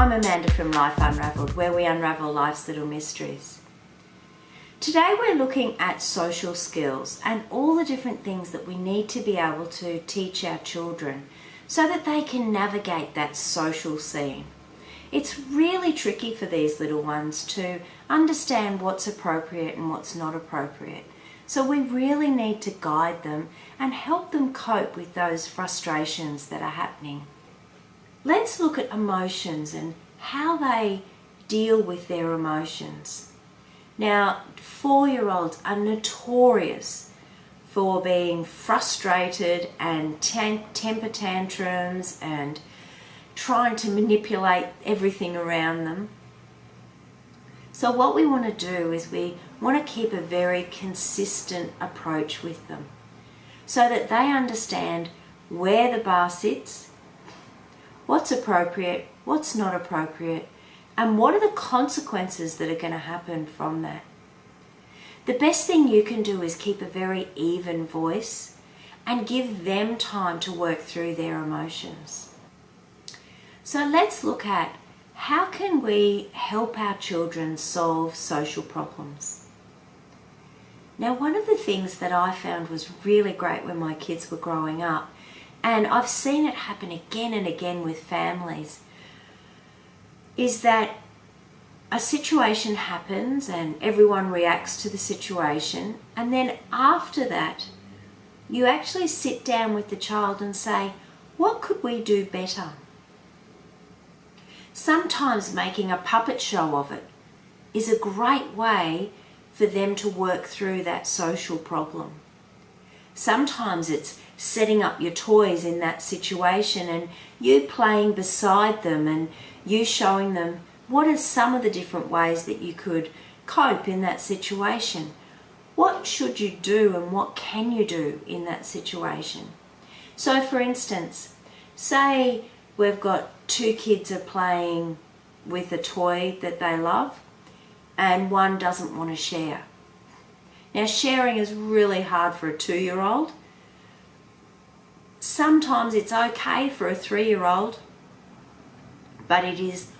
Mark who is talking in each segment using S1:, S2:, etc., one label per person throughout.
S1: I'm Amanda from Life Unravelled, where we unravel life's little mysteries. Today we're looking at social skills and all the different things that we need to be able to teach our children so that they can navigate that social scene. It's really tricky for these little ones to understand what's appropriate and what's not appropriate. So we really need to guide them and help them cope with those frustrations that are happening. Let's look at emotions and how they deal with their emotions. Now, 4-year-olds are notorious for being frustrated and temper tantrums and trying to manipulate everything around them. So what we want to do is we want to keep a very consistent approach with them so that they understand where the bar sits, what's appropriate, what's not appropriate, and what are the consequences that are going to happen from that. The best thing you can do is keep a very even voice and give them time to work through their emotions. So let's look at how can we help our children solve social problems. Now, one of the things that I found was really great when my kids were growing up, and I've seen it happen again and again with families, is that a situation happens and everyone reacts to the situation, and then after that you actually sit down with the child and say, what could we do better? Sometimes making a puppet show of it is a great way for them to work through that social problem. Sometimes it's setting up your toys in that situation and you playing beside them and you showing them what are some of the different ways that you could cope in that situation. What should you do and what can you do in that situation? So for instance, say we've got 2 kids are playing with a toy that they love and one doesn't want to share. Now, sharing is really hard for a 2-year-old. Sometimes it's okay for a 3-year-old, but it is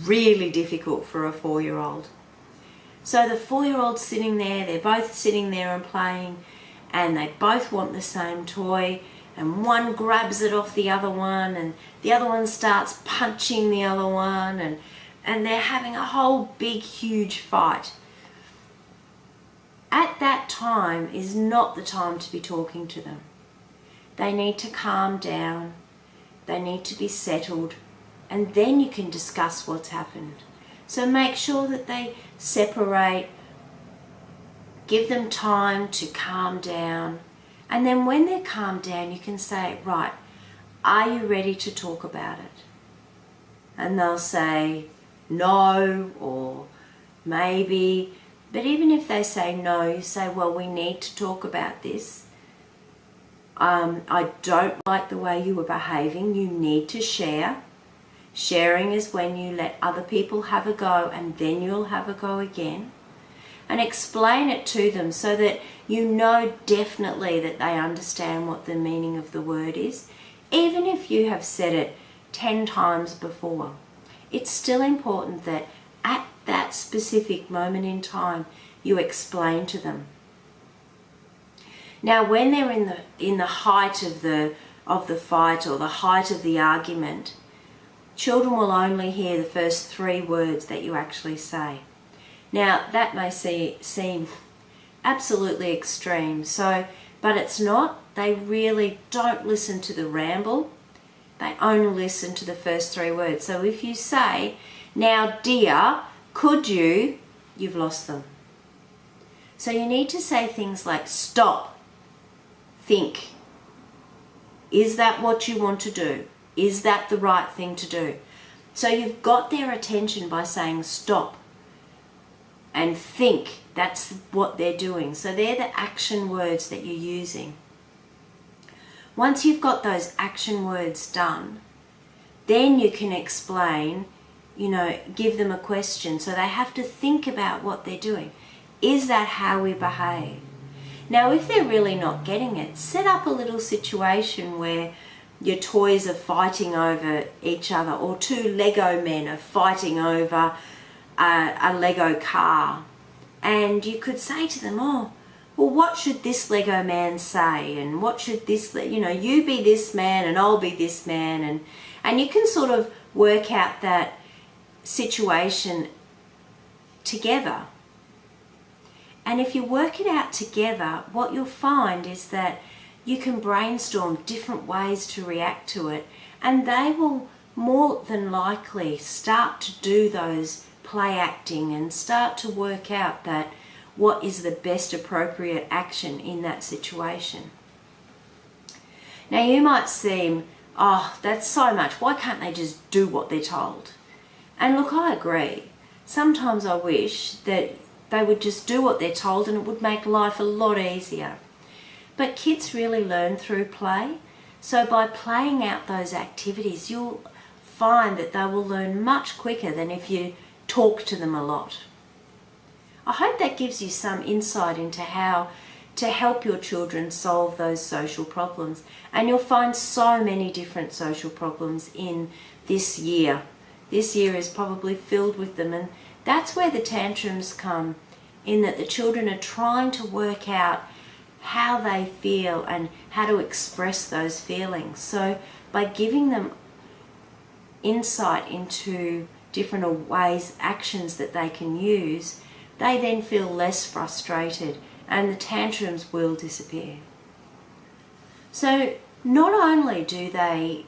S1: really difficult for a 4-year-old. So the 4-year-old's sitting there, they're both sitting there and playing, and they both want the same toy, and one grabs it off the other one, and the other one starts punching the other one, and they're having a whole big, huge fight. At that time is not the time to be talking to them. They need to calm down, they need to be settled, and then you can discuss what's happened. So make sure that they separate, give them time to calm down, and then when they're calmed down you can say, right, are you ready to talk about it? And they'll say no or maybe. But even if they say no, you say, well, we need to talk about this. I don't like the way you were behaving. You need to share. Sharing is when you let other people have a go and then you'll have a go again. And explain it to them so that you know definitely that they understand what the meaning of the word is. Even if you have said it 10 times before, it's still important that at that specific moment in time you explain to them. Now, when they're in the height of the fight or the height of the argument, children will only hear the first 3 words that you actually say. Now, that may seem absolutely extreme, but it's not. They really don't listen to the ramble. They only listen to the first 3 words. So if you say, now dear, could you, you've lost them. So you need to say things like, stop, think. Is that what you want to do? Is that the right thing to do? So you've got their attention by saying stop and think. That's what they're doing. So they're the action words that you're using. Once you've got those action words done, then you can explain, give them a question. So they have to think about what they're doing. Is that how we behave? Now, if they're really not getting it, set up a little situation where your toys are fighting over each other, or two Lego men are fighting over a Lego car. And you could say to them, oh, well, what should this Lego man say? And what should this, you be this man and I'll be this man. And you can sort of work out that situation together. And if you work it out together, what you'll find is that you can brainstorm different ways to react to it, and they will more than likely start to do those play acting and start to work out that what is the best appropriate action in that situation. Now you might seem, oh, that's so much, why can't they just do what they're told? And look, I agree. Sometimes I wish that they would just do what they're told and it would make life a lot easier. But kids really learn through play. So by playing out those activities, you'll find that they will learn much quicker than if you talk to them a lot. I hope that gives you some insight into how to help your children solve those social problems. And you'll find so many different social problems in this year. This year is probably filled with them, and that's where the tantrums come in, that the children are trying to work out how they feel and how to express those feelings. So by giving them insight into different ways, actions that they can use, they then feel less frustrated and the tantrums will disappear. So not only do they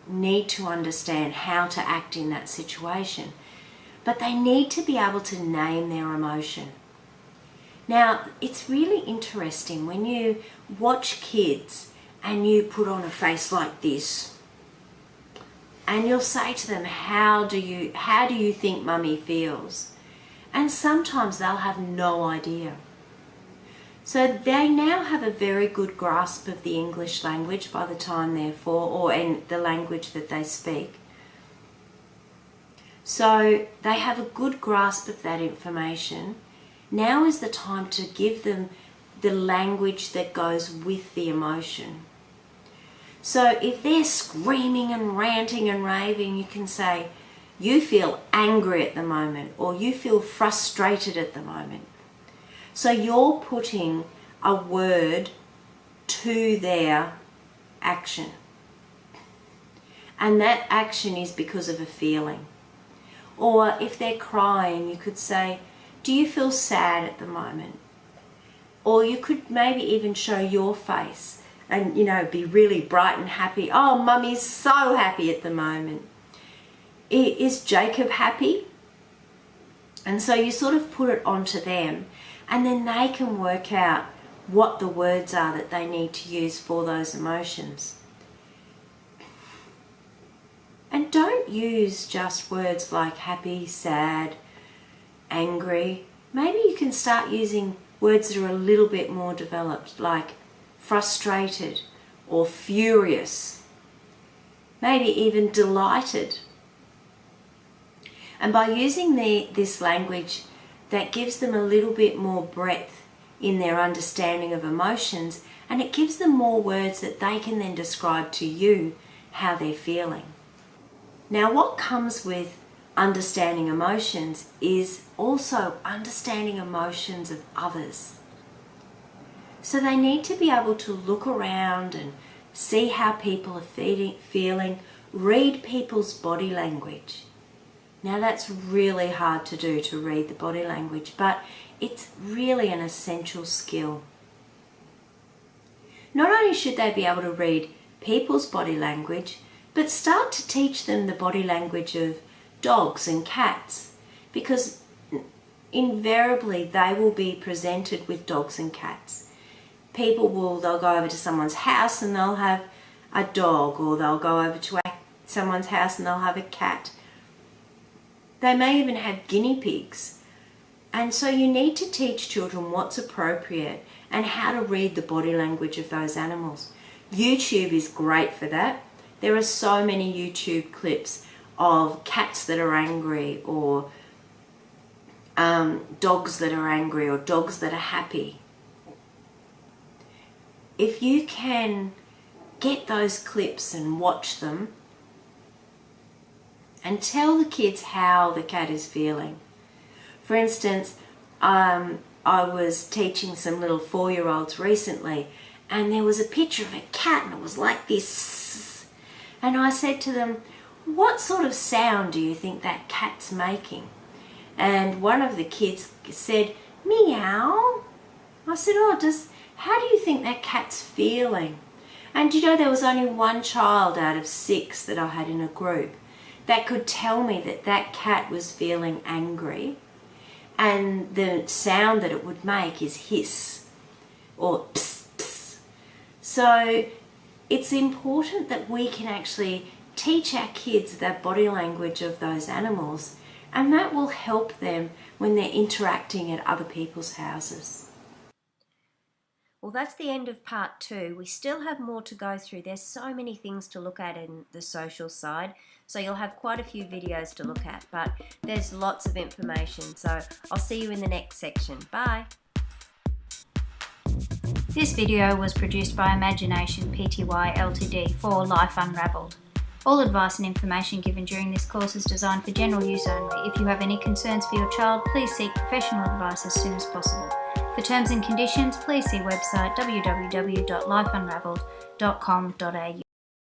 S1: need to understand how to act in that situation, but they need to be able to name their emotion. Now, it's really interesting when you watch kids and you put on a face like this and you'll say to them, how do you think mummy feels? And sometimes they'll have no idea. So they now have a very good grasp of the English language by the time they're 4, or in the language that they speak. So they have a good grasp of that information. Now is the time to give them the language that goes with the emotion. So if they're screaming and ranting and raving, you can say, you feel angry at the moment, or you feel frustrated at the moment. So you're putting a word to their action. And that action is because of a feeling. Or if they're crying, you could say, do you feel sad at the moment? Or you could maybe even show your face and, be really bright and happy. Oh, mummy's so happy at the moment. Is Jacob happy? And so you sort of put it onto them, and then they can work out what the words are that they need to use for those emotions. And don't use just words like happy, sad, angry. Maybe you can start using words that are a little bit more developed, like frustrated or furious, maybe even delighted. And by using this language, that gives them a little bit more breadth in their understanding of emotions, and it gives them more words that they can then describe to you how they're feeling. Now, what comes with understanding emotions is also understanding emotions of others. So they need to be able to look around and see how people are feeling, read people's body language. Now that's really hard to do, to read the body language, but it's really an essential skill. Not only should they be able to read people's body language, but start to teach them the body language of dogs and cats, because invariably they will be presented with dogs and cats. They'll go over to someone's house and they'll have a dog, or they'll go over to someone's house and they'll have a cat. They may even have guinea pigs. And so you need to teach children what's appropriate and how to read the body language of those animals. YouTube is great for that. There are so many YouTube clips of cats that are angry, or dogs that are angry, or dogs that are happy. If you can get those clips and watch them and tell the kids how the cat is feeling. For instance, I was teaching some little 4-year-olds recently, and there was a picture of a cat and it was like this. And I said to them, what sort of sound do you think that cat's making? And one of the kids said, meow. I said, how do you think that cat's feeling? And you know, there was only one child out of 6 that I had in a group that could tell me that that cat was feeling angry, and the sound that it would make is hiss or pss, pss. So it's important that we can actually teach our kids the body language of those animals, and that will help them when they're interacting at other people's houses. Well, that's the end of part 2. We still have more to go through. There's so many things to look at in the social side, so you'll have quite a few videos to look at, but there's lots of information. So I'll see you in the next section. Bye.
S2: This video was produced by Imagination Pty Ltd for Life Unravelled. All advice and information given during this course is designed for general use only. If you have any concerns for your child, please seek professional advice as soon as possible. For terms and conditions, please see website www.lifeunravelled.com.au.